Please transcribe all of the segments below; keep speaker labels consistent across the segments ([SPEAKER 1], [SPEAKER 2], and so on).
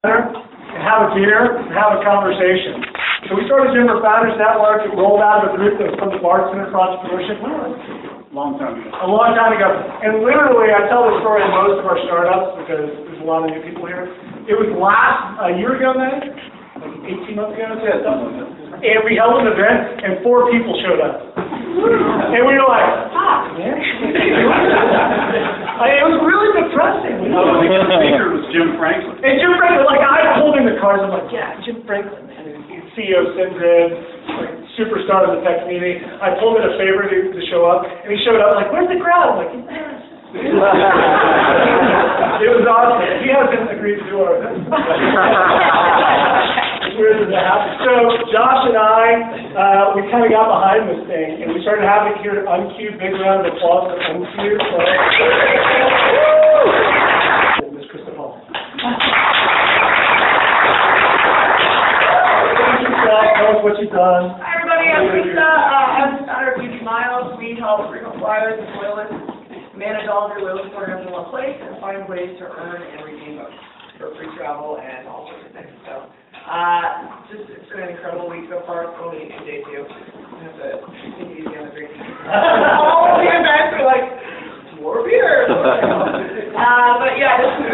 [SPEAKER 1] and have a beer and have a conversation. So we started Denver Founders Network. It rolled out of a group that was from the Bard Center for Entrepreneurship.
[SPEAKER 2] Long time ago.
[SPEAKER 1] A long time ago. And literally, I tell the story in most of our startups because there's a lot of new people here. It was a year ago, man, like 18 months ago. Yeah, and we held an event, and 4 people showed up. And we were like, fuck, man. It was really depressing.
[SPEAKER 2] Oh, the speaker was Jim Franklin.
[SPEAKER 1] And Jim Franklin, like, I pulled in the cards, I'm like, yeah, Jim Franklin, man. He's CEO of SendGrid, like, superstar of the tech community. I pulled in a favor to show up, and he showed up, like, where's the crowd? I'm like, in Paris. It was awesome. He hasn't agreed to do our event. So Josh and I, we kind of got behind this thing, and we started having here at Uncube. Big round of applause for Uncube. Miss Krista Hall. Tell us what you've done.
[SPEAKER 3] Hi everybody, I'm Krista. I'm the founder of UG Miles. We help frequent flyers and loyalists manage all of their loyalty programs in one place and find ways to earn and redeem them for free travel and all sorts of things. So, it's been an incredible week so far. It's only day 2. I have to continue easy on the drinking. All the events are like, more beer. But yeah, this is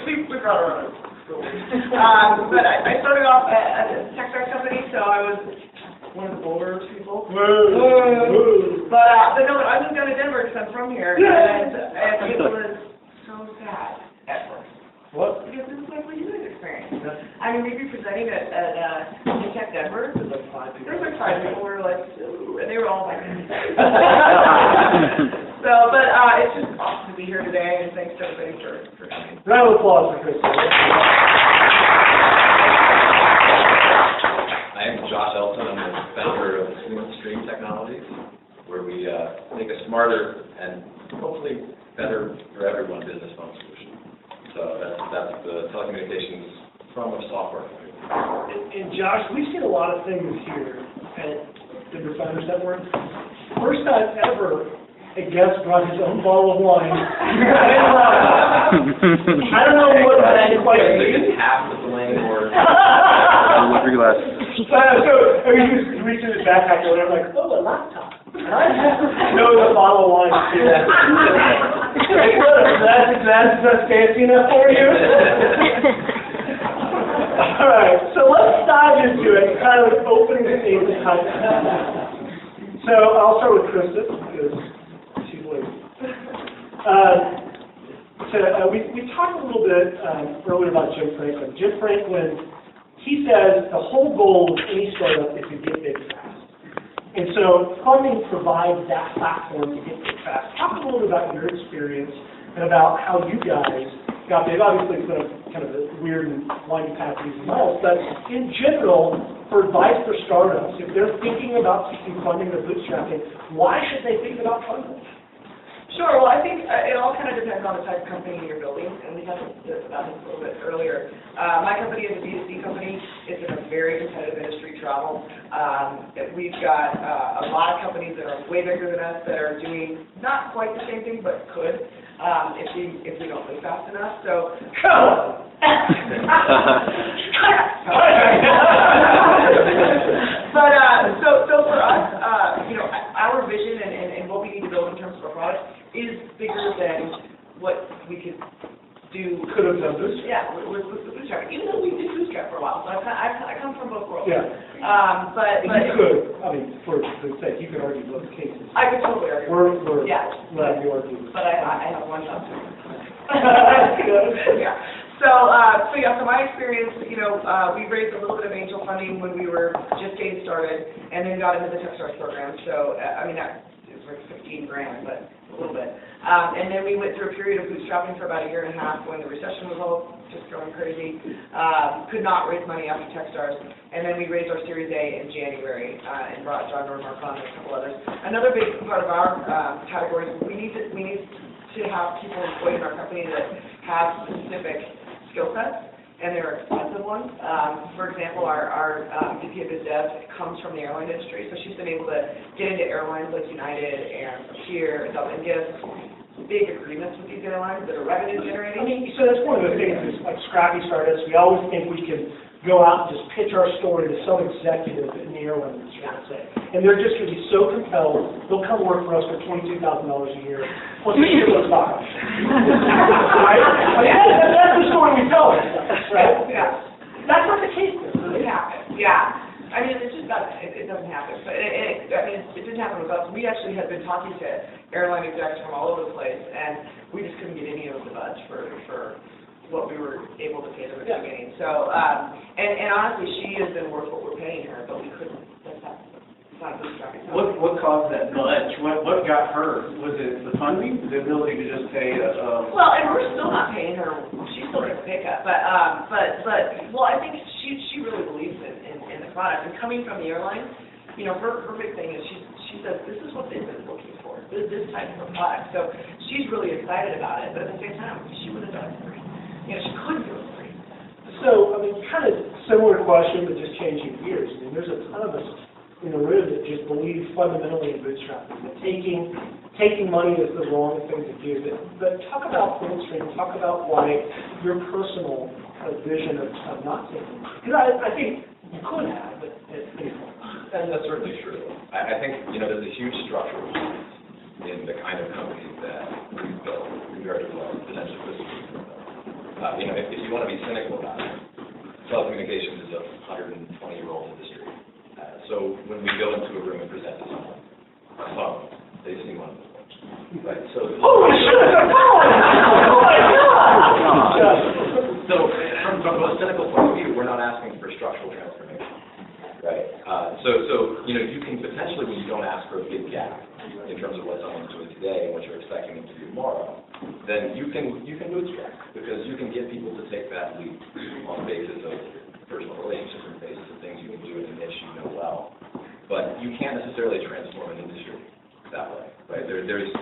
[SPEAKER 3] we brought our own. But I started off at a tech start company, so I was one of the bolder people.
[SPEAKER 1] Woo.
[SPEAKER 3] But no, I moved down to Denver because I'm from here, and it was so sad at first.
[SPEAKER 1] What?
[SPEAKER 3] Because this is like what you guys experienced. I mean, we'd be presenting at Tech Denver. There was like 5 people. There was like 5 people. We were like, ooh, and they were all like, so, but it's just awesome to be here today, and thanks to everybody for coming.
[SPEAKER 1] Round of applause for Krista.
[SPEAKER 4] I am Josh Elton. I'm the founder of Stream Technologies, where we make a smarter and hopefully better for everyone business phone solution. So that's the telecommunications from a software point of view.
[SPEAKER 1] And Josh, we've seen a lot of things here at Denver Founders Network. First time ever, a guest brought his own bottle of wine. I don't know what that quite means.
[SPEAKER 4] Half the flame or
[SPEAKER 2] Every glass.
[SPEAKER 1] So he was reaching his backpack or whatever, like, oh, a laptop. No, the bottle of wine. That's fancy enough for you? All right, so let's dive into it, kind of opening the statement. So I'll start with Krista, because she's late. We talked a little bit earlier about Jim Franklin. Jim Franklin, he says the whole goal of any startup is to get big fast. And so funding provides that platform to get big fast. Talk a little bit about your experience and about how you guys got big. Obviously, it's been kind of a weird and winding path to these miles, but in general, for advice for startups, if they're thinking about seeking funding or bootstrapping, why should they think about funding?
[SPEAKER 3] Sure. Well, I think it all kind of depends on the type of company you're building, and we talked about this a little bit earlier. My company is a B2C company. It's in a very competitive industry, travel. We've got a lot of companies that are way bigger than us that are doing not quite the same thing, but could if we don't move fast enough. So. But so for us, our vision and what we need to build in terms of our product is bigger than what we could do.
[SPEAKER 1] Could have done this.
[SPEAKER 3] Yeah, with the bootstrap. Even though we did bootstrap for a while, so I come from both worlds.
[SPEAKER 1] Yeah.
[SPEAKER 3] But
[SPEAKER 1] you could. I mean, for the sake, you could argue both cases.
[SPEAKER 3] I could totally argue.
[SPEAKER 1] We're
[SPEAKER 3] letting
[SPEAKER 1] you argue.
[SPEAKER 3] But I have one job too.
[SPEAKER 1] Yeah.
[SPEAKER 3] So my experience, we raised a little bit of angel funding when we were just getting started, and then got into the TechStars program. So, that was like $15,000, but a little bit. And then we went through a period of bootstrapping for about 1.5 years when the recession was all just going crazy. Could not raise money after TechStars. And then we raised our Series A in January and brought John Normark on and a couple others. Another big part of our category is we need to have people employed in our company that have specific skill sets, and they're expensive ones. For example, our VP of Biz Dev comes from the airline industry, so she's been able to get into airlines like United and Frontier and get us big agreements with these airlines that are revenue generating.
[SPEAKER 1] I mean, so that's one of the things, is like scrappy startups, we always think we can go out and just pitch our story to some executive in the airline industry, let's say. And they're just going to be so compelled, they'll come work for us for $22,000 a year, plus a shitload of stock options. Right? Like, that's the story we tell ourselves, right?
[SPEAKER 3] Yeah.
[SPEAKER 1] That's not the case, though.
[SPEAKER 3] It happens, yeah. I mean, it just doesn't, it doesn't happen. But it didn't happen with us. We actually had been talking to airline execs from all over the place, and we just couldn't get any of the budge for what we were able to pay them at the beginning. So, and honestly, she has been worth what we're paying her, but we couldn't, that's not a bootstrapping.
[SPEAKER 2] What caused that glitch? What got her? Was it the funding, the ability to just pay
[SPEAKER 3] Well, and we're still not paying her. She's still getting a pickup, but well, I think she really believes in the product. And coming from the airline, you know, her big thing is she says this is what they've been looking for, this type of product. So she's really excited about it. But at the same time, she would have done it free. You know, she couldn't do it free.
[SPEAKER 1] So, I mean, kind of similar question, but just changing gears. I mean, there's a ton of us in the room that just believe fundamentally in bootstrapping, that taking money is the wrong thing to do. But talk about Bootstrap, talk about why your personal vision of not taking money. Because I think you could have, but it's painful.
[SPEAKER 4] And that's certainly true. I think, you know, there's a huge structural difference in the kind of companies that we've built compared to what potentially this is. You know, if you want to be cynical about it, telecommunications is a 120-year-old industry. So when we go into a room and present to someone a phone, they've seen one before. Right? So
[SPEAKER 1] Holy shit, a phone! Oh my God!
[SPEAKER 4] So from a cynical point of view, we're not asking for structural transformation. Right? So you know, you can potentially, when you don't ask for a big gap in terms of what someone's doing today and what you're expecting them to do tomorrow, then you can bootstrap, because you can get people to take that leap on the basis of personal relationships and the basis of things you can do in a niche you know well. But you can't necessarily transform an industry that way, right? There's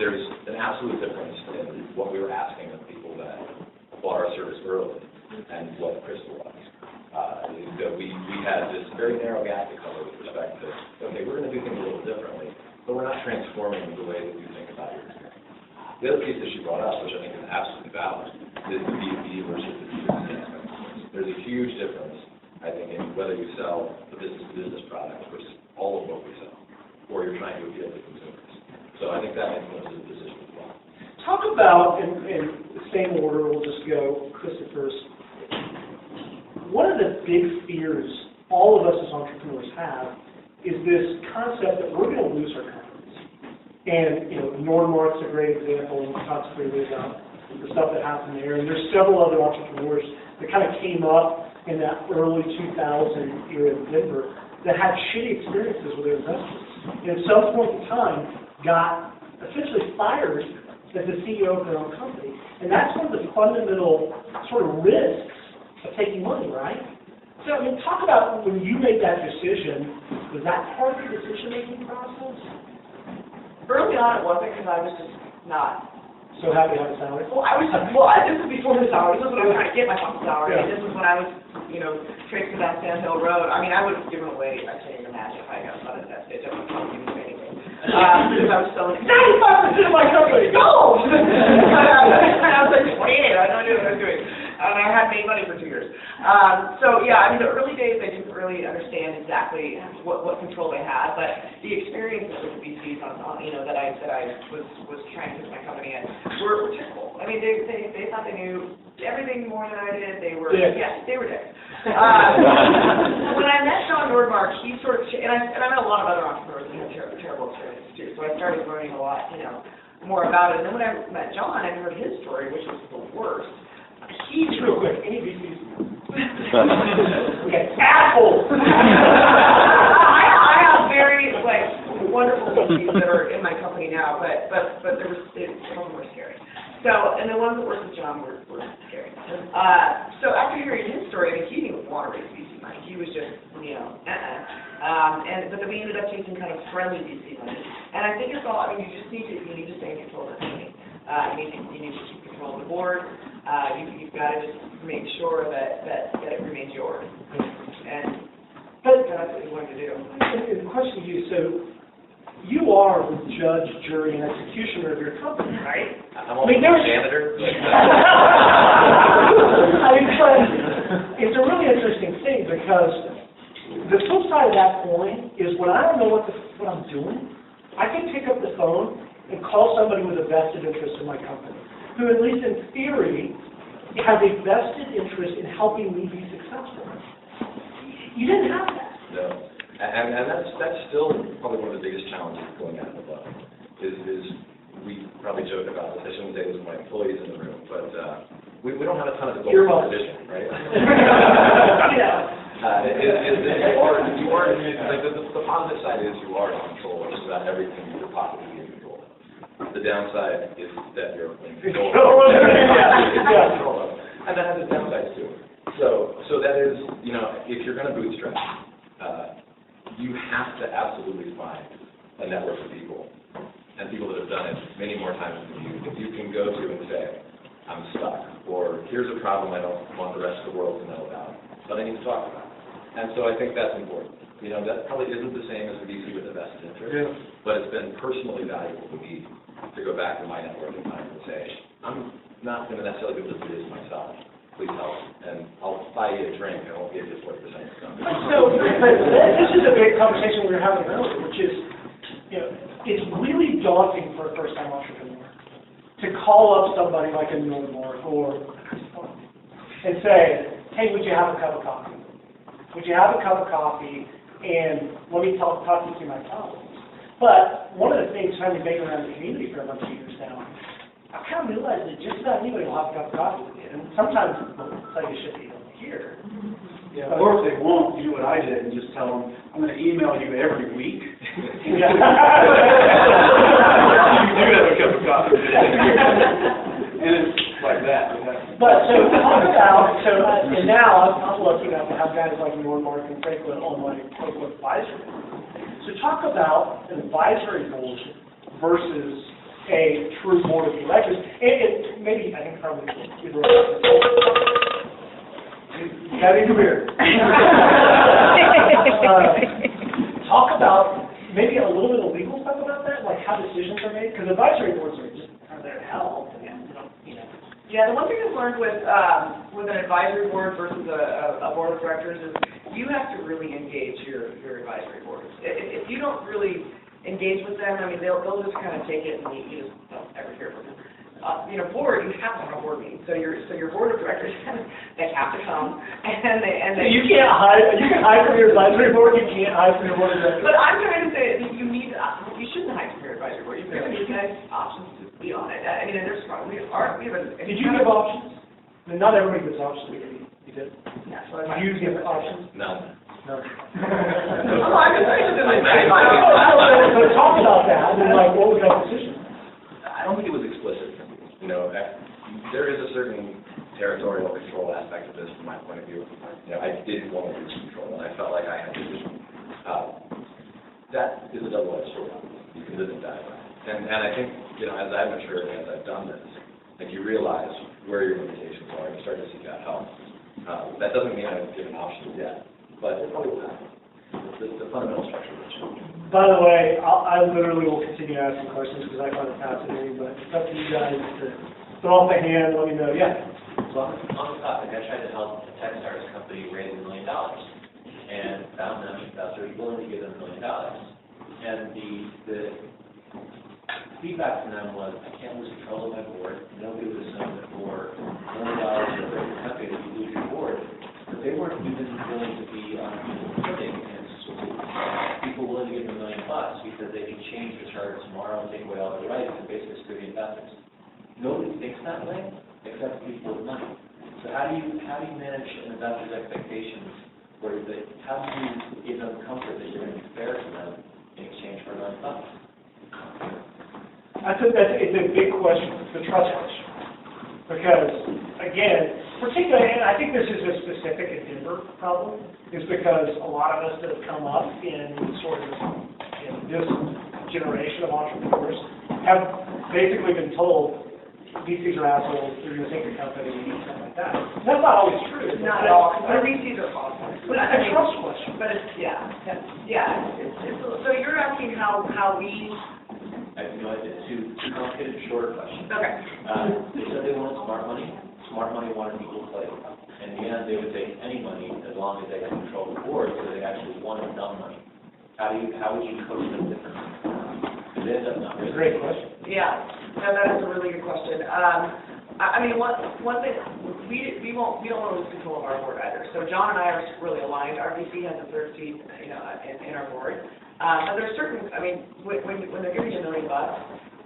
[SPEAKER 4] an absolute difference in what we were asking of people that bought our service early and what Crystal was. We had this very narrow gap to cover with respect to, okay, we're going to do things a little differently, but we're not transforming the way that you think about your experience. The other piece that she brought up, which I think is absolutely valid, is the B2B versus the B2C. There's a huge difference, I think, in whether you sell the business-to-business product, which is all of what we sell, or you're trying to appeal to consumers. So I think that influences the decision as well.
[SPEAKER 1] Talk about, in the same order, we'll just go Christopher's. One of the big fears all of us as entrepreneurs have is this concept that we're going to lose our companies. And, you know, Normark's a great example, and we talked freely about the stuff that happened there. And there's several other entrepreneurs that kind of came up in that early 2000 era in Denver that had shitty experiences with their investors. And at some point in time, got essentially fired as the CEO of their own company. And that's one of the fundamental sort of risks of taking money, right? So, I mean, talk about when you made that decision, was that part of the decision-making process?
[SPEAKER 3] Early on, it wasn't, because I was just not.
[SPEAKER 1] So happy to have a salary?
[SPEAKER 3] Well, this was before the salary. This was when I was trying to get my fucking salary.
[SPEAKER 1] Yeah.
[SPEAKER 3] This was when I was, you know, tracing down Sand Hill Road. I mean, I would have given away, I can't even imagine if I got funded that stage. I would have given away anything. Because I was selling 95% of my company. Go! I was like 28. I had no idea what I was doing. And I hadn't made money for 2 years. So yeah, I mean, the early days I didn't really understand exactly what control they had, but the experiences with the VCs on you know, that I was trying to put my company in were typical. I mean, they thought they knew everything more than I did. They were they were dicks. When I met John Nordmark, he sort of and I met a lot of other entrepreneurs who had terrible experiences too. So I started learning a lot, you know, more about it. And then when I met John, I heard his story, which was the worst. He's
[SPEAKER 1] real quick. Any VCs? Okay, assholes.
[SPEAKER 3] I have very wonderful VCs that are in my company now, but some of them were scary. So, and the ones that worked with John were scary. So after hearing his story, I mean, he didn't want to raise VC money. He was just, you know, but then we ended up taking kind of friendly VC money. And I think it's all. I mean, you need to stay in control of the company. You need to keep control of the board. You've got to just make sure that it remains yours. And that's what you want to do.
[SPEAKER 1] And the question to you, so you are the judge, jury, and executioner of your company, right?
[SPEAKER 4] I'm also a janitor.
[SPEAKER 1] I mean, but it's a really interesting thing because the flip side of that coin is when I don't know what I'm doing, I can pick up the phone and call somebody with a vested interest in my company, who at least in theory has a vested interest in helping me be successful. You didn't have that.
[SPEAKER 4] No. And that's still probably one of the biggest challenges going out of the book, is we probably joke about this. I shouldn't say this to my employees in the room, but we don't have a ton of adult supervision, right?
[SPEAKER 1] Yeah.
[SPEAKER 4] You are like the positive side is you are in control of just about everything you could possibly be in control of. The downside is that you're in control of. And that has its downsides too. So that is, if you're going to bootstrap, you have to absolutely find a network of people and people that have done it many more times than you that you can go to and say, I'm stuck, or here's a problem I don't want the rest of the world to know about, but I need to talk about it. And so I think that's important. That probably isn't the same as the VC with a vested interest, but it's been personally valuable to me to go back to my network and find and say, I'm not going to necessarily be able to do this myself. Please help, and I'll buy you a drink. I won't give you 40% discount.
[SPEAKER 1] So, this is a big conversation we were having earlier, which is, it's really daunting for a first-time entrepreneur to call up somebody like a Northmark and say, hey, would you have a cup of coffee? Would you have a cup of coffee, and let me talk you through my problems? But one of the things, having been around the community for a bunch of years now, I kind of realized that just about anybody will have a cup of coffee with you. And sometimes they'll tell you shit that you don't hear.
[SPEAKER 2] Yeah, or if they won't, do what I did and just tell them, I'm going to email you every week. You do have a cup of coffee. And it's like that.
[SPEAKER 1] But so talk about, and now I'm lucky enough to have guys like Northmark and Franklin on my local advisory board. So talk about an advisory board versus a true board of directors. And maybe, I think probably you wrote it. Having career. Talk about maybe a little bit of legal stuff about that, like how decisions are made, because advisory boards are there to help.
[SPEAKER 3] Yeah, the one thing I've learned with an advisory board versus a board of directors is you have to really engage your advisory boards. If you don't really engage with them, I mean, they'll just kind of take it and you just don't ever hear from them. Board, you have to have a board meeting. So your board of directors, they have to come, and they.
[SPEAKER 1] You can't hide. You can hide from your advisory board. You can't hide from your board of directors.
[SPEAKER 3] But I'm trying to say that you shouldn't hide from your advisory board. You've given these guys options to be on it. I mean, there's we have a.
[SPEAKER 1] Did you give options? I mean, not everybody gives options. You did.
[SPEAKER 3] Yeah. So
[SPEAKER 1] did you give options?
[SPEAKER 4] No.
[SPEAKER 1] No.
[SPEAKER 3] So
[SPEAKER 1] talk about that. I mean, like, what was that decision?
[SPEAKER 4] I don't think it was explicit. There is a certain territorial control aspect of this from my point of view. I did want to lose control, and I felt like I had to do that is a double-edged sword. You can live and die by it. And I think, as I've matured and as I've done this, like you realize where your limitations are and you start to seek out help. That doesn't mean I've given options yet, but it probably will happen. The fundamental structure will change.
[SPEAKER 1] By the way, I literally will continue asking questions because I find it fascinating, but it's up to you guys to throw up a hand, let me know. Yeah?
[SPEAKER 5] Well, on the topic, I tried to help a tech startup company raise $1 million and found them investors willing to give them $1 million. And the feedback from them was, I can't lose control of my board. Nobody would assume that for $1 million to raise a company that you lose your board. But they weren't even willing to be on footing and people willing to give them $1 million because they can change the charter tomorrow and take away all their rights and basically screw the investors. Nobody thinks that way except people with money. So how do you manage an investor's expectations where how do you give them comfort that you're going to be fair to them in exchange for $1 million?
[SPEAKER 1] I think it's a big question, the trust question. Because, again, particularly, and I think this is a specific Denver problem, is because a lot of us that have come up in sort of this generation of entrepreneurs have basically been told, VCs are assholes, they're gonna take your company, stuff like that. That's not always true.
[SPEAKER 3] Not at all, because our VCs are awesome.
[SPEAKER 1] But it's a trust question.
[SPEAKER 3] But it's, so you're asking how we,
[SPEAKER 5] I have no idea, two complicated, shorter questions.
[SPEAKER 3] okay.
[SPEAKER 5] They said they wanted smart money. Smart money wanted equal play. In the end, they would take any money as long as they had control of the board, so they actually wanted dumb money. How would you coach them differently? Because they end up not really.
[SPEAKER 1] Great question.
[SPEAKER 3] Yeah, no, that is a really good question. I mean, one thing, we don't want to lose control of our board either. So John and I are really aligned. Our VC has a third seat, in our board. But there's certain, I mean, when they're giving you $1 million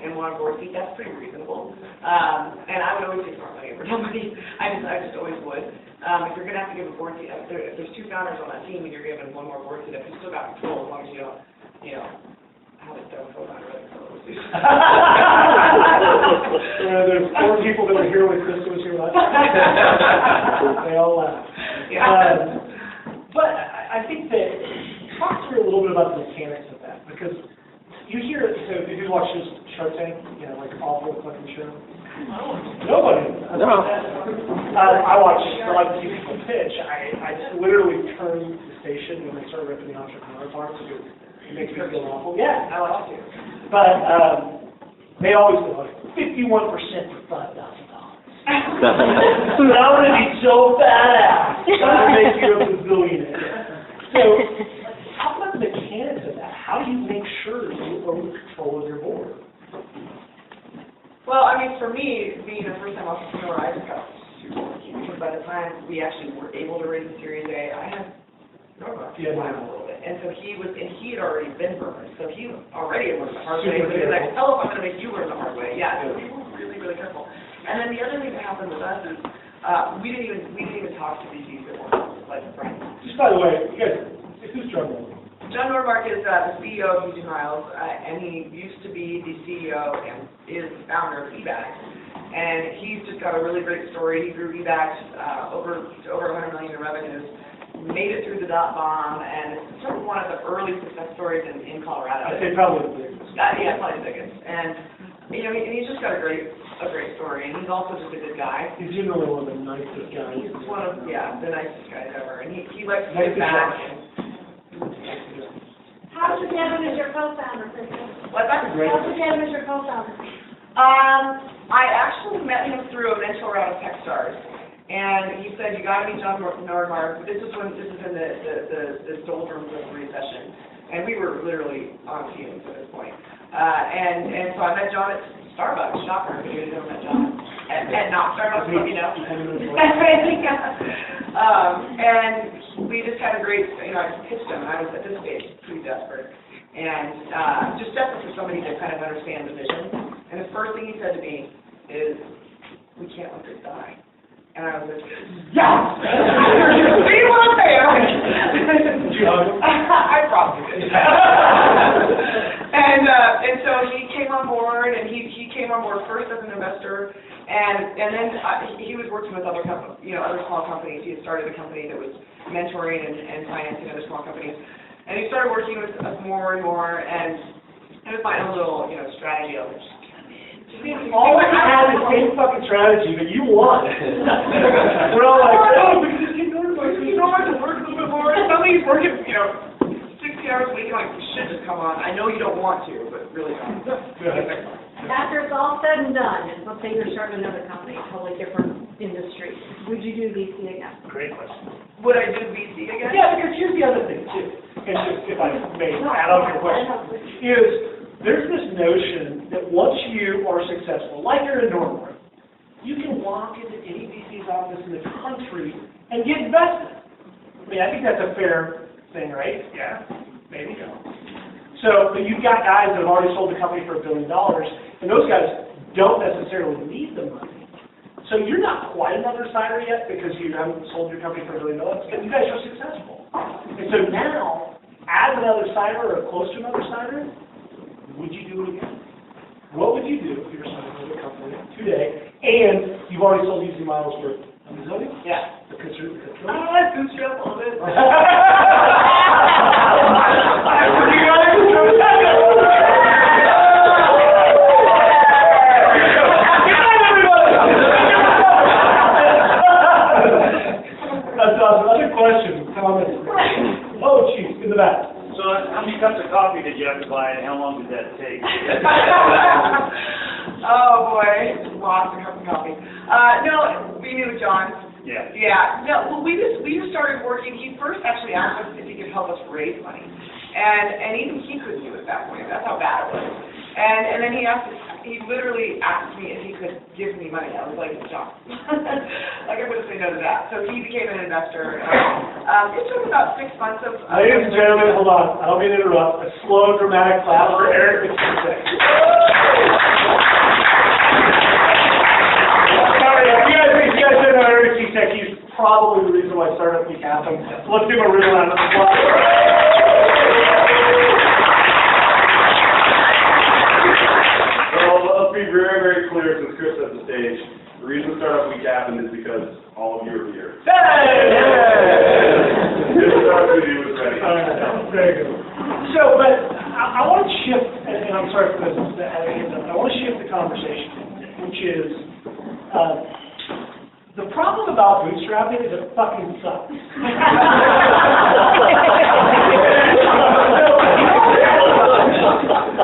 [SPEAKER 3] and want a board seat, that's pretty reasonable. And I would always take smart money over dumb money. I just always would. If you're going to have to give a board seat, if there's two founders on that team and you're giving one more board seat, if you still got control, as long as you don't, have a dumb co-founder.
[SPEAKER 1] There's 4 people that were here when Krista was here last time. They all laughed.
[SPEAKER 3] Yeah.
[SPEAKER 1] But I think that, talk through a little bit about the mechanics of that, because you hear, so if you watch this Shark Tank, like awful fucking show. Nobody.
[SPEAKER 6] No.
[SPEAKER 1] I watch, I like to see people pitch. I literally turn the station when they start ripping the entrepreneur parts because it makes me feel awful. Yeah, I like to. But they always go, 51% for $5,000. So I want to be so badass. I'm going to make you a bazillionaire. So, talk about the mechanics of that. How do you make sure you are in control of your board?
[SPEAKER 3] Well, I mean, for me, being a first-time entrepreneur, I just got super lucky because by the time we actually were able to raise the Series A, I had a little bit. And so he had already been burned, so he already had learned the hard way. So he was like, hell if I'm going to make you learn the hard way. Yeah, so we were really, really careful. And then the other thing that happened with us is we didn't even talk to VCs that weren't like friends.
[SPEAKER 1] Just by the way, you guys, who's John Nordmark?
[SPEAKER 3] John Nordmark is the CEO of Eugene Miles, and he used to be the CEO and is the founder of eBags. And he's just got a really great story. He grew eBags over $100 million in revenues, made it through the .bomb, and it's sort of one of the early success stories in Colorado.
[SPEAKER 1] I'd say probably the biggest.
[SPEAKER 3] Yeah, probably the biggest. And and he's just got a great story, and he's also just a good guy.
[SPEAKER 1] He's generally one of the nicest guys.
[SPEAKER 3] He's one of the nicest guys ever, and he likes to give back.
[SPEAKER 7] How together is your co-founder, Kristen?
[SPEAKER 3] What's that?
[SPEAKER 7] How together is your co-founder?
[SPEAKER 3] I actually met him through a mentor round of Techstars, and he said, you got to meet John Nordmark. This is in the doldrums of the recession, and we were literally on fumes at this point. And so I met John at Starbucks. Shocker, if you never met John. At not Starbucks, and we just had a great, I just pitched him, and I was at this stage pretty desperate, and just desperate for somebody to kind of understand the vision. And the first thing he said to me is, we can't let this die. And I was like, yes! We want there!
[SPEAKER 1] Did you hug him?
[SPEAKER 3] I probably did. And so he came on board, and he came on board first as an investor, and then he was working with other other small companies. He had started a company that was mentoring and financing other small companies, and he started working with us more and more, and it was my own little strategy of just
[SPEAKER 1] all we had is the same fucking strategy, but you won. We're all like, oh, we can just keep doing it.
[SPEAKER 3] You know, I can work a little bit more. Suddenly he's working, 60 hours a week. I'm like, shit, just come on. I know you don't want to, but really don't.
[SPEAKER 7] After it's all said and done, let's say you're starting another company, totally different industry, would you do VC again?
[SPEAKER 1] Great question.
[SPEAKER 3] Would I do VC again?
[SPEAKER 1] Yeah, because here's the other thing, too, and just if I may add on your question, is there's this notion that once you are successful, like you're in Nordmark, you can walk into any VC's office in the country and get investment. I mean, I think that's a fair thing, right? Yeah, maybe. So, but you've got guys that have already sold the company for $1 billion, and those guys don't necessarily need the money. So you're not quite another cider yet because you haven't sold your company for $1 billion, but you guys are successful. And so now, as another cider or close to another cider, would you do it again? What would you do if you were starting another company today, and you've already sold Easy Miles for $1 million?
[SPEAKER 3] Yeah.
[SPEAKER 1] Because
[SPEAKER 3] I bootstrap a little bit.
[SPEAKER 1] Other questions, comments? Oh, geez, in the back.
[SPEAKER 6] So how many cups of coffee did you have to buy, and how long did that take?
[SPEAKER 3] Oh, boy, lots of cups of coffee. No, we knew John.
[SPEAKER 6] Yeah.
[SPEAKER 3] Yeah, no, well, we just started working. He first actually asked us if he could help us raise money. And even he couldn't do it that way. That's how bad it was. And then he literally asked me if he could give me money. I was like, John. Like I wouldn't say no to that. So he became an investor. It took about 6 months of...
[SPEAKER 1] Ladies and gentlemen, hold on. I don't mean to interrupt. A slow, dramatic clap for Eric McKissick. Sorry, if you guys don't know Eric McKissick, he's probably the reason why Startup Week happened. So let's give him a real round of applause.
[SPEAKER 8] Well, let's be very, very clear since Chris set the stage. The reason Startup Week happened is because all of you are here.
[SPEAKER 1] Hey!
[SPEAKER 8] This Startup Week was ready.
[SPEAKER 1] All right, very good. So, but I want to shift, and I'm sorry for this, I want to shift the conversation, which is, the problem about bootstrapping is it fucking sucks.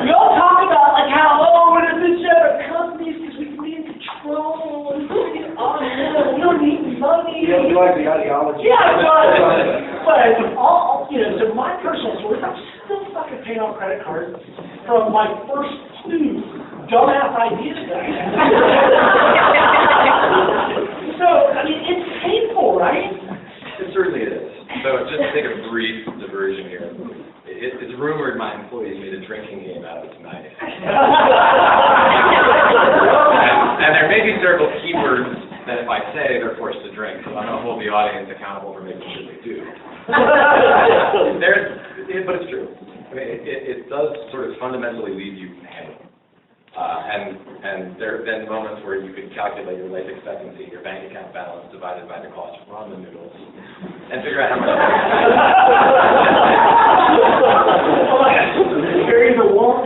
[SPEAKER 1] We all talk about like how, we're going to bootstrap our companies because we can be in control and we don't need money.
[SPEAKER 2] You know, you like the ideology.
[SPEAKER 1] Yeah, but all, so my personal story, I'm still fucking paying off credit cards from my first 2 dumbass ideas that I had. So, I mean, it's painful, right?
[SPEAKER 4] It certainly is. So just to take a brief diversion here, it's rumored my employees made a drinking game out of it tonight. And there may be several keywords that if I say, they're forced to drink, so I'm going to hold the audience accountable for making sure they do. But it's true. I mean, it does sort of fundamentally leave you hanging. And there have been moments where you could calculate your life expectancy, your bank account balance divided by the cost of ramen noodles, and figure out how much.
[SPEAKER 1] Carry the wall.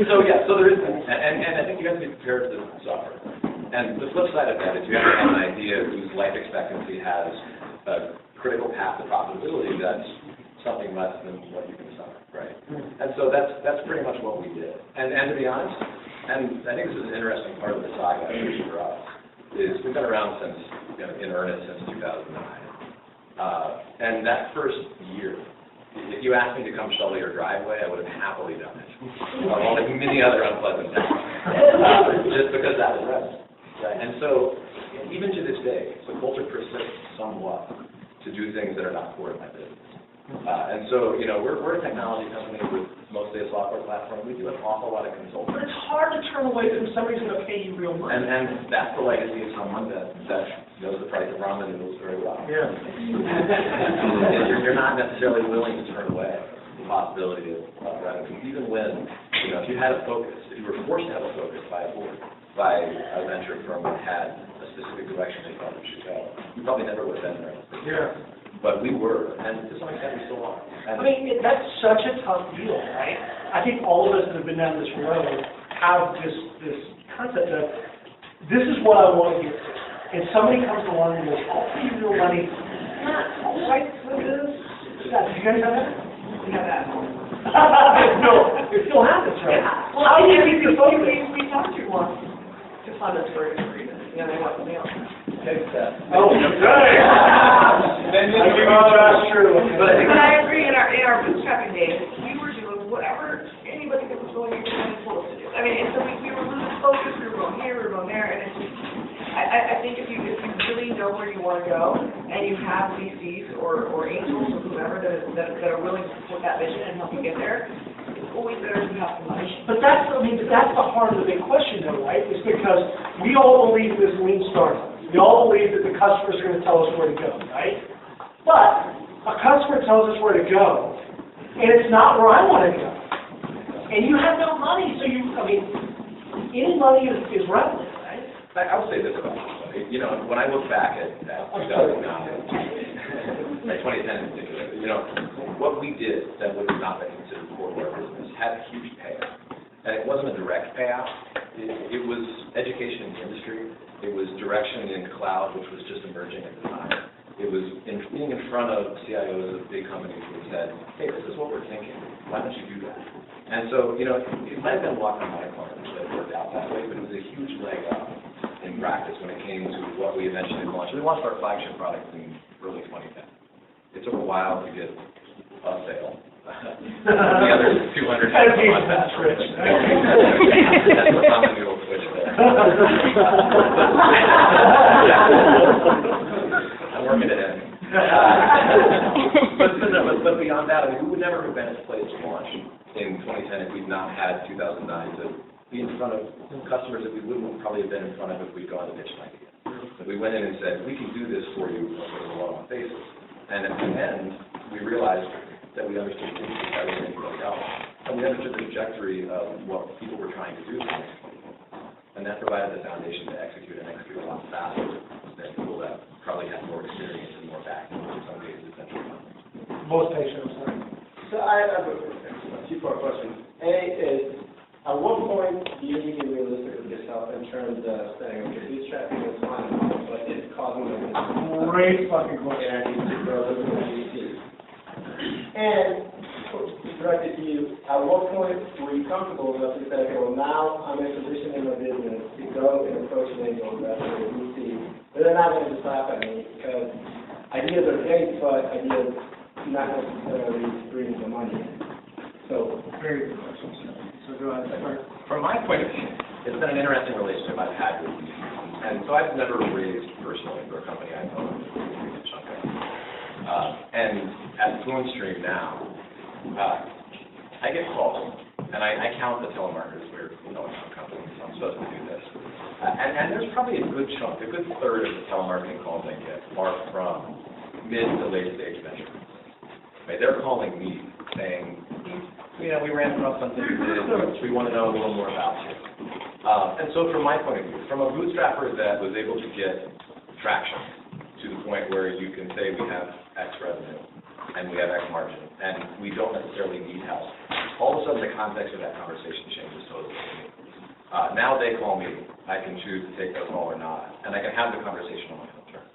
[SPEAKER 4] So yeah, so there is, and I think you have to be prepared for the software. And the flip side of that is you have to have an idea whose life expectancy has a critical path to profitability that's something less than what you can stomach, right? And so that's pretty much what we did. And to be honest, and I think this is an interesting part of the saga for us, is we've been around since, in earnest since 2009. And that first year, if you asked me to come shovel your driveway, I would have happily done it. Along with many other unpleasant things. Just because that was right. And so, even to this day, the culture persists somewhat to do things that are not core to my business. And so, we're a technology company with mostly a software platform. We do an awful lot of consulting.
[SPEAKER 1] But it's hard to turn away from somebody who's going to pay you real money.
[SPEAKER 4] And that's the legacy of someone that knows the price of ramen noodles very well.
[SPEAKER 1] Yeah.
[SPEAKER 4] You're not necessarily willing to turn away the possibility of revenue, even when, if you had a focus, if you were forced to have a focus by a board, by a venture firm that had a specific direction they thought it should go, you probably never would have been there.
[SPEAKER 1] Yeah.
[SPEAKER 4] But we were, and to some extent we still are.
[SPEAKER 1] I mean, that's such a tough deal, right? I think all of us that have been down this road have this concept of, this is what I want to get to. And somebody comes along and goes, I'll pay you real money. Not quite for this. Yeah, do you guys have that?
[SPEAKER 3] We have that.
[SPEAKER 1] No, it still happens, right? Well, how do you keep your focus?
[SPEAKER 3] We talked to one to fund us for a agreement. They want something else.
[SPEAKER 1] Oh, good. That's true.
[SPEAKER 3] But I agree, in our bootstrapping days, we were doing whatever anybody that was going to told us to do. I mean, and so we were losing focus, we were going here, we were going there, and it's just, I think if you really know where you want to go, and you have VCs or angels or whoever that are willing to support that vision and help you get there, it's always better to have some money.
[SPEAKER 1] But that's the heart of the big question though, right? Is because we all believe in this lean startup. We all believe that the customers are going to tell us where to go, right? But a customer tells us where to go, and it's not where I want to go. And you have no money, so any money is relevant, right?
[SPEAKER 4] I would say this about it. When I look back at 2009, like 2010 in particular, what we did that would have not been considered core to our business had a huge payout. And it wasn't a direct payout. It was education in the industry. It was direction in cloud, which was just a emerging at the time. It was being in front of CIOs of big companies who said, hey, this is what we're thinking. Why don't you do that? And so, it might have been walk on my part that it worked out that way, but it was a huge leg up in practice when it came to what we eventually launched. We launched our flagship product in early 2010. It took a while to get a sale. The other 200 had come on that. That's the common noodle switch there. I'm working it in. But beyond that, we would never have been at the place to launch in 2010 if we'd not had 2009 to be in front of customers that we wouldn't probably have been in front of if we'd gone to pitch an idea. But we went in and said, we can do this for you on sort of a one-off basis. And at the end, we realized that we understood things better than anybody else. And we understood the trajectory of what people were trying to do for the next 20 years. And that provided the foundation to execute a lot faster than people that probably had more experience and more backing in some cases than
[SPEAKER 1] Most patients, sorry.
[SPEAKER 9] So I have a two-part question. A is, at what point do you need to be realistic with yourself in terms of saying, okay, bootstrapping is fine, but it's causing me this.
[SPEAKER 1] Great fucking question.
[SPEAKER 9] And I need to grow this VC. And, directed to you, at what point were you comfortable enough to say, okay, well, now I'm in a position in my business to go and approach an angel investor or VC, but they're not going to just laugh at me because ideas are great, but ideas do not necessarily bring the money. So,
[SPEAKER 1] Very good question. So go ahead.
[SPEAKER 4] From my point of view, it's been an interesting relationship I've had with VCs. And so I've never raised personally for a company I've owned a chunk of. And at Bootstrapping now, I get calls, and I count the telemarketers we're some companies, so I'm supposed to do this. And there's probably a good chunk, a good third of the telemarketing calls I get are from mid to late stage venture. Right? They're calling me saying, we ran across something you did, we want to know a little more about you. And so from my point of view, from a bootstrapper that was able to get traction to the point where you can say we have X revenue and we have X margin and we don't necessarily need help, all of a sudden the context of that conversation changes totally. Now they call me, I can choose to take their call or not, and I can have the conversation on my own terms.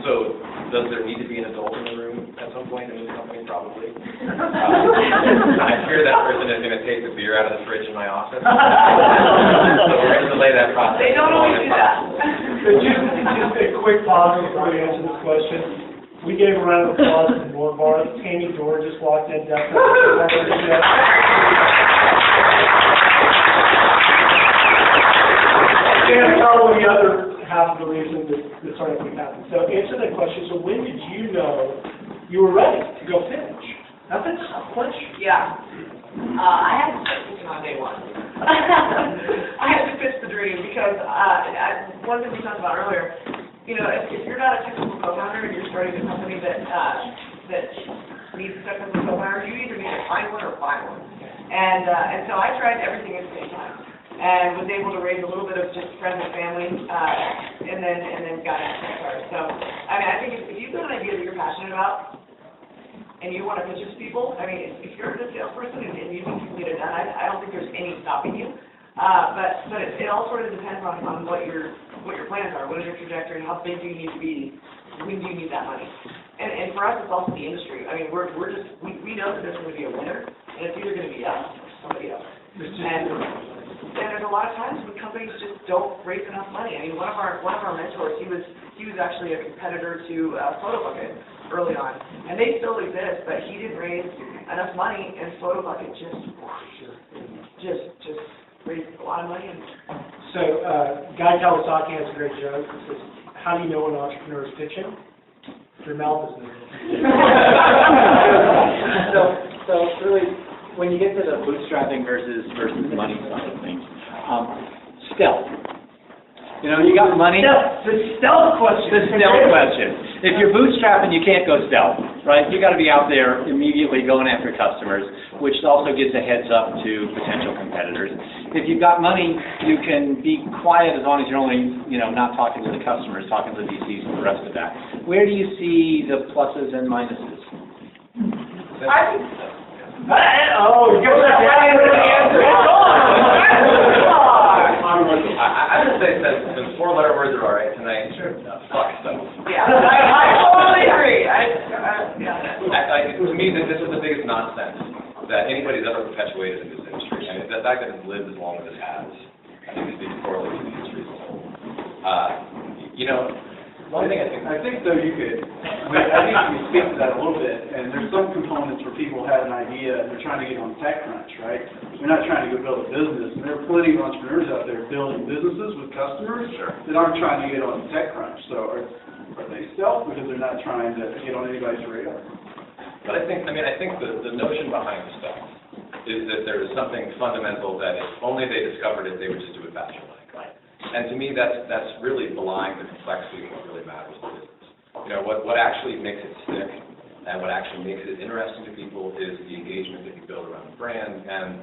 [SPEAKER 4] So does there need to be an adult in the room at some point in this company? Probably. I fear that person is going to take the beer out of the fridge in my office. So we're going to delay that process.
[SPEAKER 3] They don't always do that.
[SPEAKER 1] So just a quick pause before we answer this question. We gave a round of applause to More Bar. Tammy Dorr just walked in. And probably the other half of the reason this sort of thing happened. So answer that question. So when did you know you were ready to go pitch? That's a tough question.
[SPEAKER 3] Yeah. I had to start pitching on day one. I had to pitch the dream because one thing we talked about earlier, if you're not a technical co-founder and you're starting a company that needs a technical co-founder, you either need to find one or buy one. And so I tried everything at the same time. And was able to raise a little bit of just friends and family, and then got into Kickstarter. So, I think if you've got an idea that you're passionate about, and you want to pitch it to people, if you're a good salesperson and you think you can get it done, I don't think there's any stopping you. But it all sort of depends on what your plans are, what is your trajectory, how big do you need to be, when do you need that money. And for us, it's also the industry. We know that there's going to be a winner, and it's either going to be us or somebody else. And there's a lot of times when companies just don't raise enough money. One of our mentors, he was actually a competitor to PhotoBucket early on, and they still exist, but he didn't raise enough money, and PhotoBucket just raised a lot of money.
[SPEAKER 1] So Guy Kawasaki has a great joke. He says, "How do you know an entrepreneur is pitching? Your mouth is moving."
[SPEAKER 10] So really, when you get to the bootstrapping versus money side of things, stealth. You got money.
[SPEAKER 1] The stealth question.
[SPEAKER 10] The stealth question. If you're bootstrapping, you can't go stealth, right? You got to be out there immediately going after customers, which also gives a heads up to potential competitors. If you've got money, you can be quiet as long as you're only, not talking to the customers, talking to the VCs and the rest of that. Where do you see the pluses and minuses?
[SPEAKER 4] I would say since 4-letter words are all right tonight. Fuck. stuff.
[SPEAKER 3] Yeah, I totally agree.
[SPEAKER 4] To me, this is the biggest nonsense that anybody's ever perpetuated in this industry. And the fact that it's lived as long as it has, I think speaks poorly to the industry as a whole. One thing
[SPEAKER 2] I think though you could, I think you can speak to that a little bit, and there's some components where people have an idea and they're trying to get on TechCrunch, right? They're not trying to go build a business, and there are plenty of entrepreneurs out there building businesses with customers that aren't trying to get on TechCrunch. So are they stealth because they're not trying to get on anybody's radar?
[SPEAKER 4] But I think the notion behind the stuff is that there is something fundamental that if only they discovered it, they would just do it faster. And to me, that's really belying the complexity of what really matters to business. What actually makes it stick and what actually makes it interesting to people is the engagement that you build around the brand and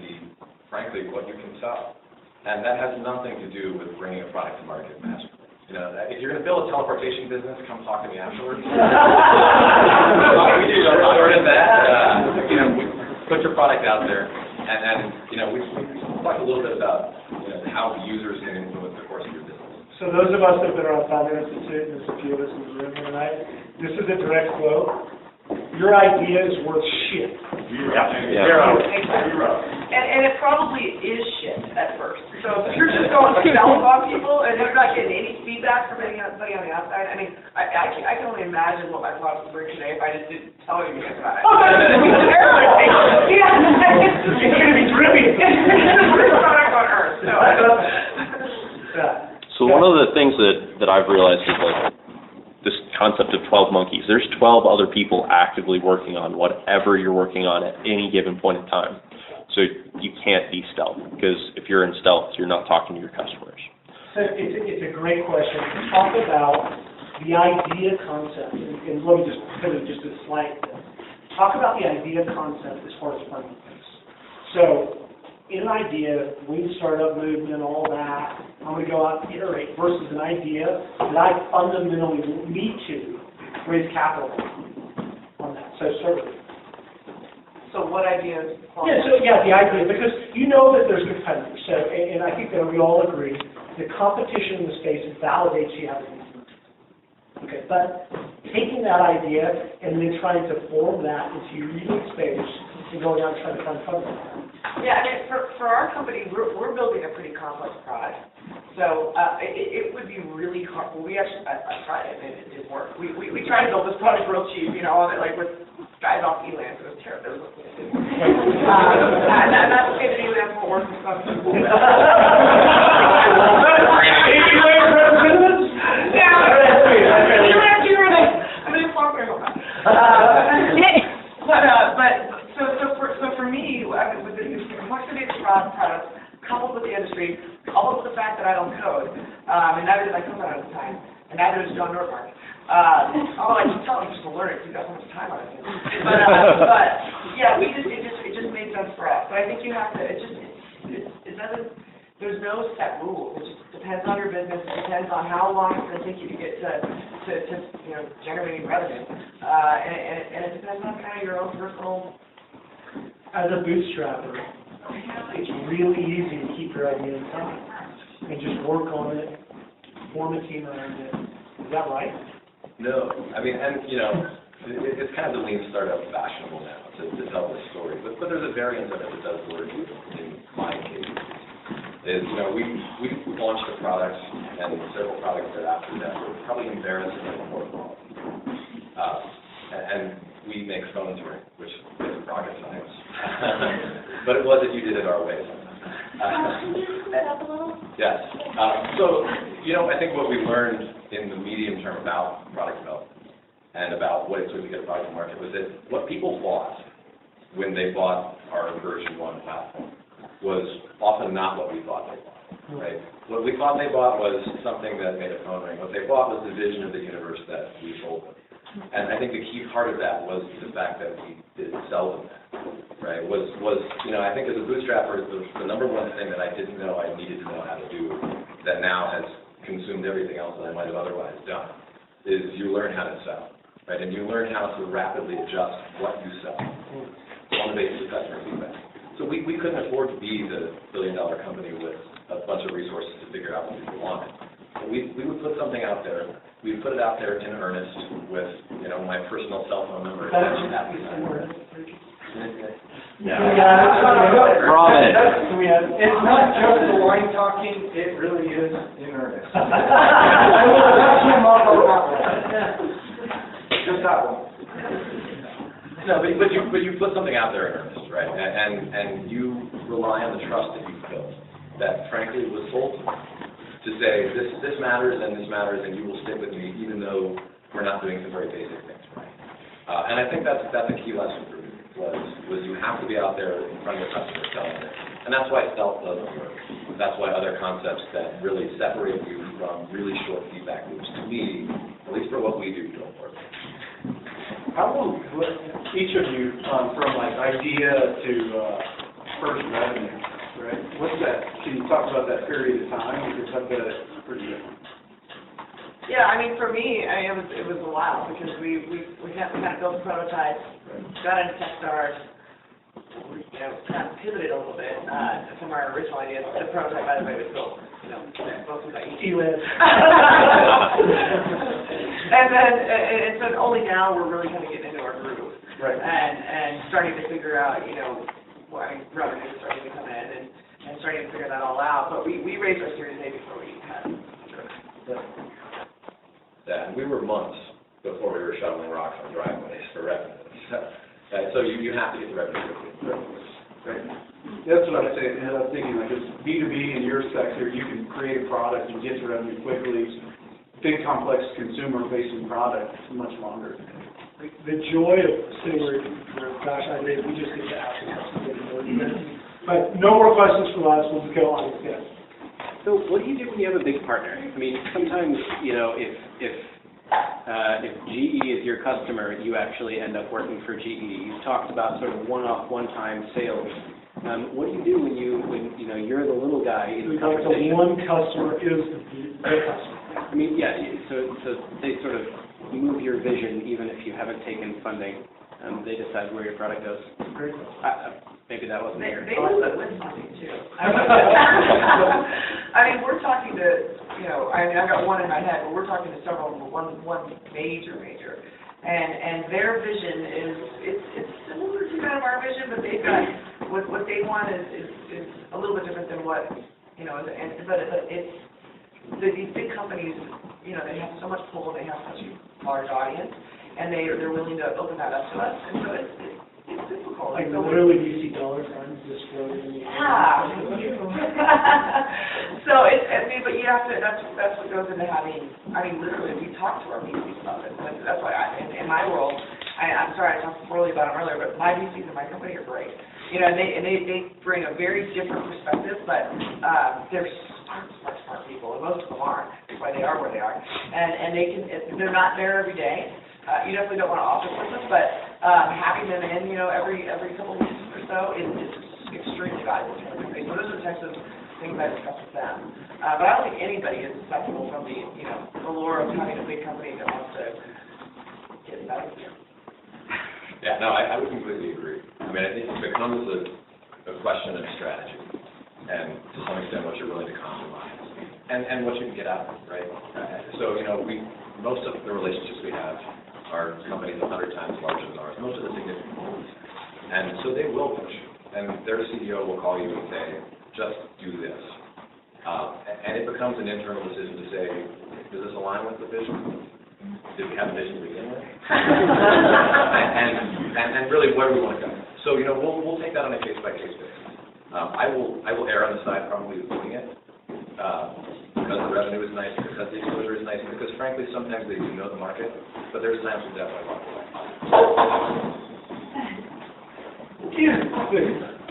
[SPEAKER 4] frankly, what you can sell. And that has nothing to do with bringing a product to market masterfully. If you're going to build a teleportation business, come talk to me afterwards. We do sort of that. We put your product out there, and we talked a little bit about how users can influence the course of your business.
[SPEAKER 1] So those of us that have been around Founder Institute, and there's a few of us in the room tonight, this is a direct quote. Your idea is worth shit.
[SPEAKER 3] Zero. And it probably is shit at first. So if you're just going selling on people and you're not getting any feedback from anybody on the outside, I mean, I can only imagine what my thoughts would bring today if I just didn't tell you guys about it. It's going to be terrible.
[SPEAKER 1] It's going to be dripping.
[SPEAKER 3] It's the worst product on earth.
[SPEAKER 11] So one of the things that I've realized is this concept of 12 monkeys. There's 12 other people actively working on whatever you're working on at any given point in time. So you can't be stealth, because if you're in stealth, you're not talking to your customers.
[SPEAKER 1] So it's a great question. Talk about the idea concept, and let me just pivot just a slight bit. Talk about the idea concept as far as funding goes. So in an idea, lean startup movement, all that, I'm going to go out and iterate versus an idea that I fundamentally need to raise capital on that. So certainly.
[SPEAKER 3] So what ideas?
[SPEAKER 1] The idea, because you know that there's competitors. So, and I think that we all agree, the competition in the space validates you have a business. Okay, but taking that idea and then trying to form that into your unique space and going out and trying to find funding.
[SPEAKER 3] Yeah, I mean, for our company, we're building a pretty complex product. So it would be really hard. Well, I tried it, and it didn't work. We tried to build this product real cheap, like with guys off Elan, so it was terrible. It didn't work. I'm not saying that Elan won't work for some people. So for me, with the complexity of the product, coupled with the industry, coupled with the fact that I don't code, and neither did my co-founder at the time, and neither does John Nordmark. Although I keep telling him just to learn it, because he's got so much time on it. But yeah, it just made sense for us. But I think you have to. It doesn't. There's no set rule. It just depends on your business. It depends on how long it's going to take you to get to generating revenue, and it depends on kind of your own personal.
[SPEAKER 1] As a bootstrapper, it's really easy to keep your idea inside and just work on it, form a team around it. Is that right?
[SPEAKER 4] No, I mean, and it's kind of the lean startup fashionable now to tell this story, but there's a variant of it that does work in my case. We launched a product and several products thereafter that were probably embarrassingly poor quality. And we make phones ring, which is rocket science. But it wasn't, you did it our way.
[SPEAKER 7] Can you speak up a little?
[SPEAKER 4] Yes. So, I think what we learned in the medium term about product development and about what it took to get a product to market was that what people bought when they bought our version 1 platform was often not what we thought they bought, right? What we thought they bought was something that made a phone ring. What they bought was the vision of the universe that we sold them. And I think the key part of that was the fact that we didn't sell them that, right? I think as a bootstrapper, the number one thing that I didn't know I needed to know how to do that now has consumed everything else that I might have otherwise done is you learn how to sell, right? And you learn how to rapidly adjust what you sell on the basis of customer feedback. So we couldn't afford to be the billion-dollar company with a bunch of resources to figure out what people wanted. we would put something out there. We put it out there in earnest with, my personal cell phone number.
[SPEAKER 10] Promise.
[SPEAKER 9] It's not just the wine talking, it really is in earnest.
[SPEAKER 1] I will back him up on that one.
[SPEAKER 9] Just that one.
[SPEAKER 4] No, but you put something out there in earnest, right? And you rely on the trust that you've built, that frankly was sold to say, this matters and this matters and you will stick with me even though we're not doing some very basic things right. And I think that's a key lesson for me, was you have to be out there in front of the customer selling it. And that's why stealth doesn't work. That's why other concepts that really separate you from really short feedback loops, to me, at least for what we do, don't work.
[SPEAKER 2] How long, each of you, from like idea to first revenue, right? What's that, can you talk about that period of time? Because I bet it's pretty different.
[SPEAKER 3] Yeah, I mean, for me, it was a while, because we kind of built a prototype, got into Techstars, kind of pivoted a little bit from our original idea. The prototype, by the way, was built, mostly by
[SPEAKER 1] T-Liz.
[SPEAKER 3] And so only now we're really kind of getting into our groove.
[SPEAKER 2] Right.
[SPEAKER 3] And starting to figure out, revenue is starting to come in and starting to figure that all out. But we raised our Series A before we had
[SPEAKER 4] Yeah, and we were months before we were shoveling rocks on driveways for revenue. So you have to get the revenue quickly.
[SPEAKER 2] Right. That's what I was saying, and I was thinking, like, it's B2B in your sector, you can create a product and get to revenue quickly. Big, complex consumer-facing product, much longer.
[SPEAKER 1] The joy of sitting where gosh, we just get to ask questions. But no more questions from us, we'll just go on. Yeah.
[SPEAKER 12] So what do you do when you have a big partner? I mean, sometimes, if GE is your customer, you actually end up working for GE. You've talked about sort of one-off, one-time sales. What do you do when you're the little guy in the conversation?
[SPEAKER 1] The one customer is the customer.
[SPEAKER 12] I mean, yeah, so they sort of move your vision even if you haven't taken funding. They decide where your product goes.
[SPEAKER 1] Great.
[SPEAKER 12] Maybe that wasn't here.
[SPEAKER 3] They move it with funding, too. I mean, we're talking to, I've got one in my head, but we're talking to several, one major. And their vision is, it's similar to kind of our vision, but they've got, what they want is a little bit different than what, but it's, these big companies, they have so much pull, they have such a large audience, and they're willing to open that up to us, and so it's difficult.
[SPEAKER 1] Like literally you see dollar signs just floating in the air.
[SPEAKER 3] Yeah. So but you have to, that's what goes into having, literally, we talk to our VCs about it. That's why in my world, I'm sorry I talked poorly about them earlier, but my VCs in my company are great. And they bring a very different perspective, but they're smart people, and most of them are. That's why they are where they are. And they're not there every day. You definitely don't want to office with them, but having them in, every couple of weeks or so is extremely valuable to the company. So those are the types of things I discuss with them. But I don't think anybody is acceptable from the allure of having a big company that wants to get better.
[SPEAKER 4] Yeah, no, I would completely agree. I mean, I think it becomes a question of strategy, and to some extent what you're willing to compromise, and what you can get out of it, right? So, most of the relationships we have are companies 100 times larger than ours, most of the significant ones. And so they will push, and their CEO will call you and say, just do this. And it becomes an internal decision to say, does this align with the vision? Did we have a vision to begin with? and really, where do we want to go? So, we'll take that on a case-by-case basis. I will err on the side probably of doing it, because the revenue is nice, because the exposure is nice, and because frankly, sometimes they do know the market, but there's times when definitely walk away.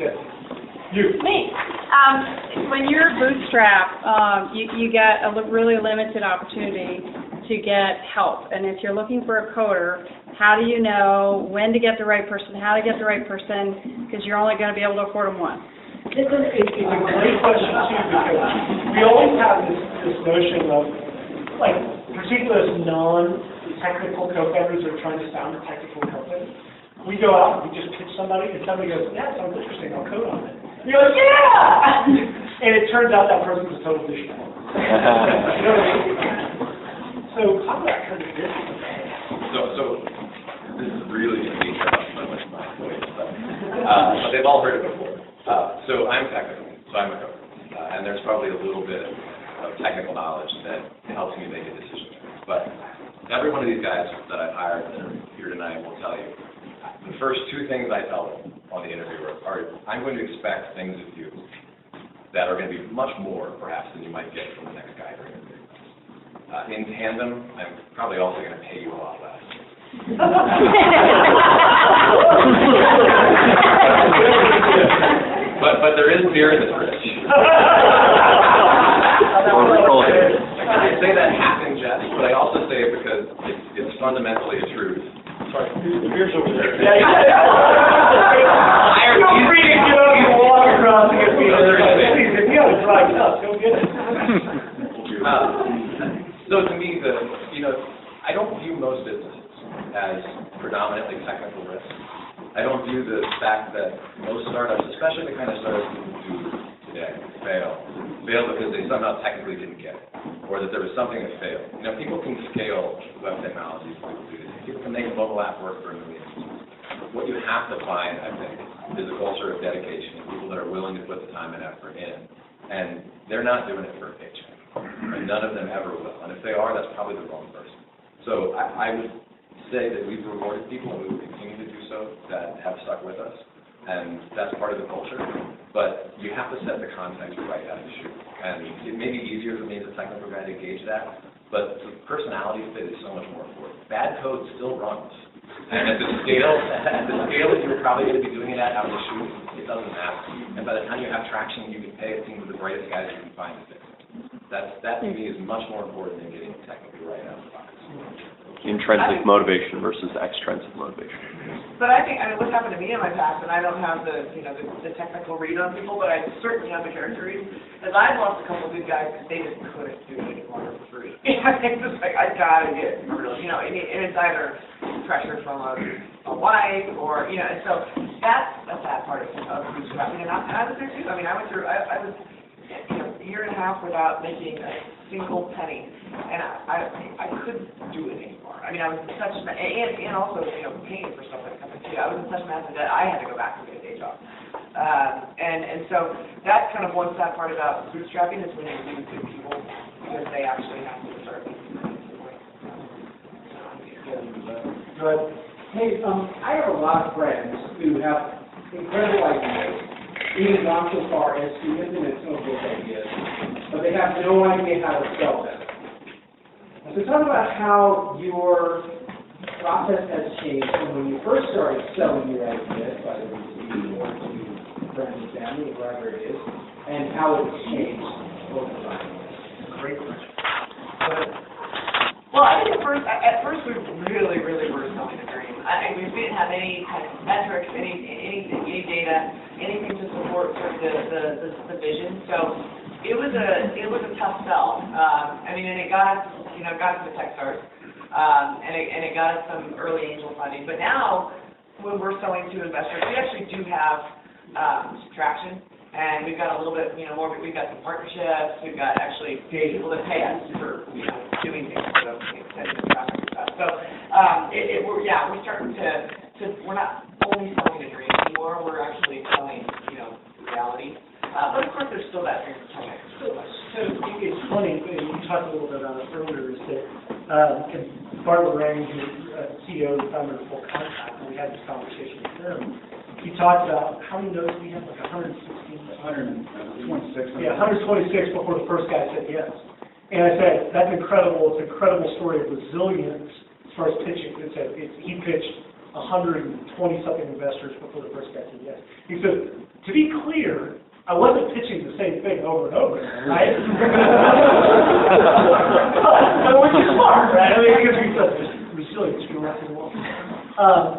[SPEAKER 1] Yes.
[SPEAKER 13] Me. When you're bootstrap, you get a really limited opportunity to get help. And if you're looking for a coder, how do you know when to get the right person, how to get the right person, because you're only going to be able to afford them once?
[SPEAKER 1] It's a great question, too, because we always have this notion of, like, particularly as non-technical co-founders that are trying to found a technical company, we go out and we just pitch somebody, and somebody goes, yeah, sounds interesting, I'll code on it. And you're like, yeah! And it turns out that person's a total douchebag. You know what I mean? So talk about kind of this.
[SPEAKER 4] So this is really going to be my voice, but they've all heard it before. So I'm technical, so I'm a coder, and there's probably a little bit of technical knowledge that helps me make a decision. But every one of these guys that I've hired that are here tonight will tell you, the first two things I tell them on the interview are, I'm going to expect things of you that are going to be much more, perhaps, than you might get from the next guy during the interview. In tandem, I'm probably also going to pay you a lot less. But there is beer in this fridge. I say that half in jest, but I also say it because it's fundamentally a truth.
[SPEAKER 1] Sorry, the beer's over there.
[SPEAKER 4] Feel
[SPEAKER 1] free to get up and walk across and get beer. Please, if you have a dry cup, go get it.
[SPEAKER 4] So to me, I don't view most businesses as predominantly technical risk. I don't view the fact that most startups, especially the kind of startups that do today, fail because they somehow technically didn't get it, or that there was something that failed. People can scale web technologies. People can make a mobile app work for a million. What you have to find, I think, is a culture of dedication, people that are willing to put the time and effort in, and they're not doing it for a paycheck. And none of them ever will. And if they are, that's probably the wrong person. So I would say that we've rewarded people, and we will continue to do so, that have stuck with us. And that's part of the culture. But you have to set the context right out of the chute. And it may be easier for me as a technical guy to gauge that, but the personality fit is so much more important. Bad code still runs. And at the scale that you're probably going to be doing it at out of the chute, it doesn't matter. And by the time you have traction, you can pay a team of the brightest guys you can find to fix it. That to me is much more important than getting it technically right out of the box.
[SPEAKER 11] Intrinsic motivation versus extrinsic motivation.
[SPEAKER 3] But I think, what's happened to me in my past, and I don't have the technical read on people, but I certainly have the character read, is I've lost a couple of good guys because they just couldn't do it anymore for free. It's just like, I gotta get, and it's either pressure from a wife or, and so that's a sad part of bootstrapping, and I was there too. I went through, I was a year and a half without making a single penny, and I couldn't do it anymore. I was in such and also paying for stuff like that too. I was in such massive debt I had to go back to get a day job. And so that's kind of one sad part about bootstrapping is when you lose good people because they actually have to start making money.
[SPEAKER 9] Good. Hey, I have a lot of friends who have incredible ideas, even gone so far as to implement some of those ideas, but they have no idea how to sell them. So talk about how your process has changed from when you first started selling your ideas, whether it's to you or to friends and family, wherever it is, and how it's changed over time.
[SPEAKER 1] Great question.
[SPEAKER 3] Well, I think at first we really were selling a dream. We didn't have any kind of metrics, any data, anything to support sort of the vision. So it was a tough sell. And it got us, got us to TechStars, and it got us some early angel funding. But now, when we're selling to investors, we actually do have traction. And we've got a little bit, more. We've got some partnerships. We've got actually people that pay us for, doing things for them, sending traffic and stuff. So, we're starting to. We're not only selling a dream anymore. We're actually selling, reality. But of course, there's still that dream coming.
[SPEAKER 1] So it's funny. You talked a little bit about it earlier. Is that Bart Lorraine, who's CEO and founder of Full Contact, and we had this conversation with him. He talked about how many notes we had, like 116?
[SPEAKER 2] 126.
[SPEAKER 1] Yeah, 126 before the first guy said yes. And I said, that's incredible. It's an incredible story of resilience as far as pitching. He pitched 120-something investors before the first guy said yes. He said, to be clear, I wasn't pitching the same thing over and over again, right? Which is smart, right? Because we said, resilience, you don't have to go on.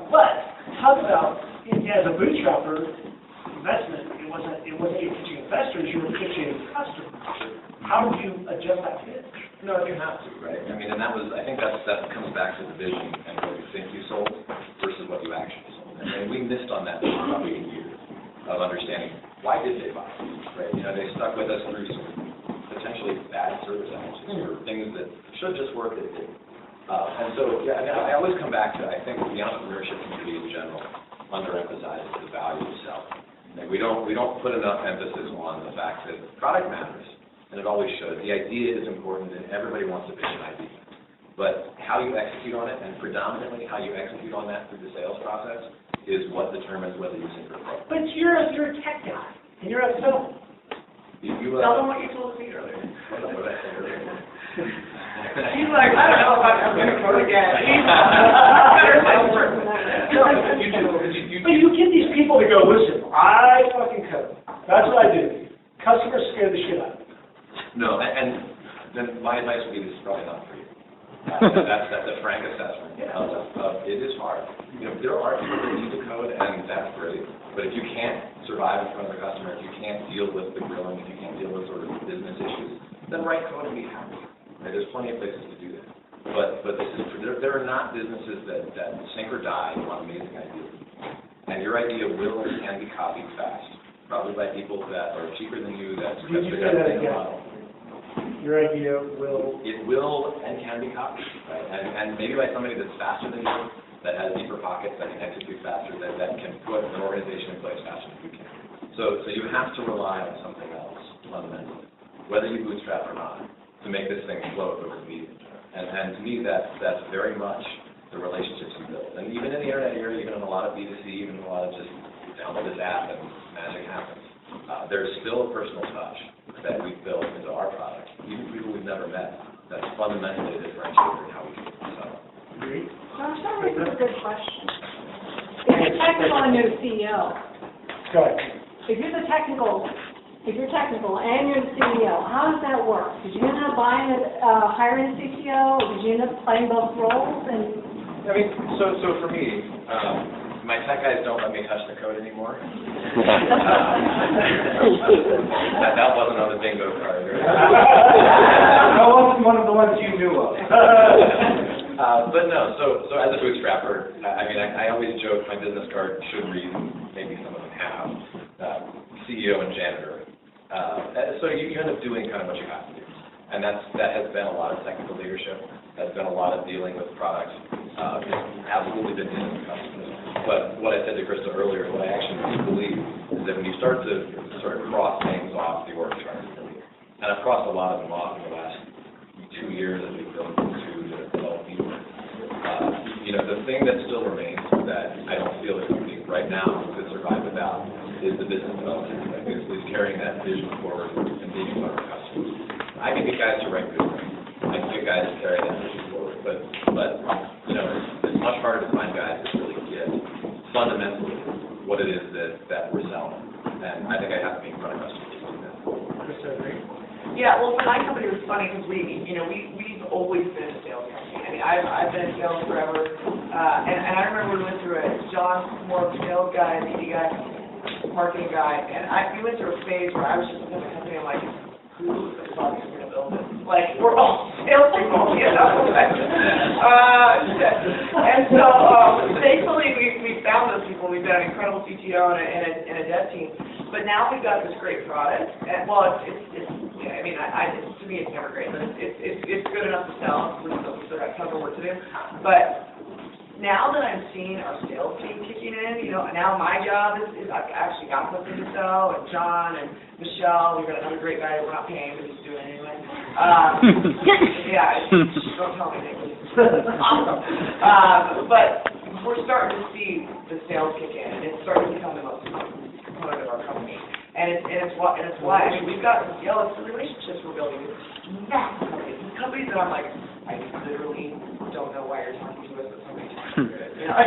[SPEAKER 1] But talk about, as a bootstrapper, investment, it wasn't you pitching investors, you were pitching customers. How did you adjust that pitch?
[SPEAKER 4] No, you have to, right? I think that comes back to the vision and what you think you sold versus what you actually sold. And we missed on that for probably a year of understanding why did they buy, right? They stuck with us work it did. And so, yeah, I mean, I always come back to, I think the entrepreneurship community in general underemphasizes the value of self. Like we don't put enough emphasis on the fact that product matters, and it always should. The idea is important, and everybody wants to pitch an idea. But how you execute on it, and predominantly how you execute on that through the sales process, is what determines whether you sink or fall.
[SPEAKER 1] But you're a tech guy, and you're a film.
[SPEAKER 3] Tell them what you told me earlier.
[SPEAKER 4] What I said earlier.
[SPEAKER 3] He's like, I don't know if I'm going to code again. He's better salesperson.
[SPEAKER 1] But you get these people to go, listen, I fucking code. That's what I do. Customers scare the shit out of me.
[SPEAKER 4] No, and then my advice would be this is probably not for you. That's a frank assessment. It is hard. You know, there are people that need to code, and that's great. But if you can't survive in front of the customer, if you can't deal with the grilling, if you can't deal with sort of business issues, then write code and be happy. Right? There's plenty of places to do that. But this is there are not businesses that sink or die on amazing ideas. And your idea will and can be copied fast, probably by people that are cheaper than you. That's
[SPEAKER 1] Did you say that again? Your idea will...
[SPEAKER 4] It will and can be copied, right? And maybe by somebody that's faster than you, that has deeper pockets, that can execute faster, that can put an organization in place faster than you can. So you have to rely on something else, fundamentally, whether you bootstrap or not, to make this thing float over the medium term. And to me, that's very much the relationships you build. And even in the internet era, even in a lot of B2C, even in a lot of just download this app and magic happens, there's still a personal touch that we've built into our product, even people we've never met, that's fundamentally a differentiator in how we do it. So.
[SPEAKER 7] This is a good question. If you're technical and you're the CEO,
[SPEAKER 1] Go ahead.
[SPEAKER 7] if you're technical and you're the CEO, how does that work? Did you end up hiring a CTO, or did you end up playing both roles? And
[SPEAKER 4] I mean, so for me, my tech guys don't let me touch the code anymore. That wasn't on the bingo card. Right?
[SPEAKER 2] That wasn't one of the ones you knew of.
[SPEAKER 4] But no, so as a bootstrapper, I mean, I always joke my business card should read, maybe some of them have, CEO and janitor. So you end up doing kind of what you have to do. And that has been a lot of technical leadership. That's been a lot of dealing with products. It's absolutely been dealing with customers. But what I said to Krista earlier, what I actually believe is that when you start to sort of cross things off the org chart, and I've crossed a lot of them off in the last 2 years as we've built to 12 people, you know, the thing that still remains that I don't feel the company right now could survive without is the business development. Like, is carrying that vision forward and being in front of our customers. I can get guys to write good things. I can get guys to carry that vision forward. But you know, it's much harder to find guys that really get fundamentally what it is that we're selling. And I think I have to be in front of customers to do that.
[SPEAKER 3] Yeah, well, for my company, it was funny because we've always been a sales company. I mean, I've been in sales forever, and I remember we went through it. John's more of a sales guy, BD guy, marketing guy, and we went through a phase where I was just looking at the company, I'm like, who the fuck is going to build this? Like, we're all salespeople, you know? And so, thankfully, we found those people. We've got an incredible CTO and a dev team. But now we've got this great product. And, well, it's yeah, I mean, to me, it's never great, but it's good enough to sell. We still got tons of work to do. But now that I'm seeing our sales team kicking in, you know, now my job is I've actually got something to sell, and John and Michelle, we've got another great guy that we're not paying, but he's doing it anyway. Yeah, don't tell me that. Awesome. But we're starting to see the sales kick in, and it's starting to become the most important component of our company. And it's why I mean we've got it's the relationships we're building with massive companies that I'm like, I literally don't know why you're talking to us, but somebody's talking to it. You know,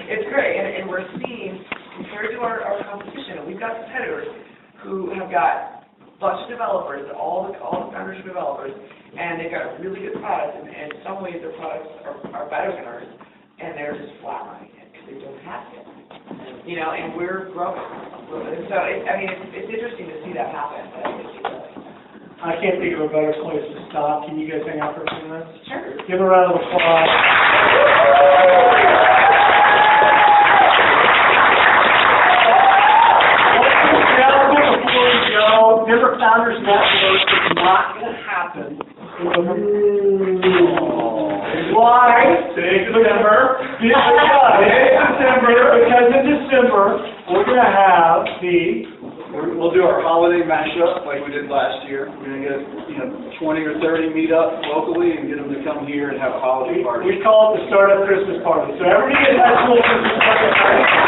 [SPEAKER 3] it's great, and we're seeing compared to our competition, and we've got competitors who have got a bunch of developers, all the founders are developers, and they've got really good products, and in some ways their products are better than ours, and they're just flatlining it because they don't have it. You know, and we're growing. And so, it's interesting to see that happen.
[SPEAKER 1] I can't think of a better place to stop. Can you guys hang out for a few minutes?
[SPEAKER 3] Sure.
[SPEAKER 1] Give a round of applause. Before we go, Member Founders Network is not going to happen. Why?
[SPEAKER 8] Today's December.
[SPEAKER 1] Because in December, we're gonna have
[SPEAKER 2] We'll do our holiday mashup like we did last year. We're gonna get, 20 or 30 meet up locally and get them to come here and have a holiday party.
[SPEAKER 1] we call it the Startup Christmas Party. So everybody gets that cool Christmas party.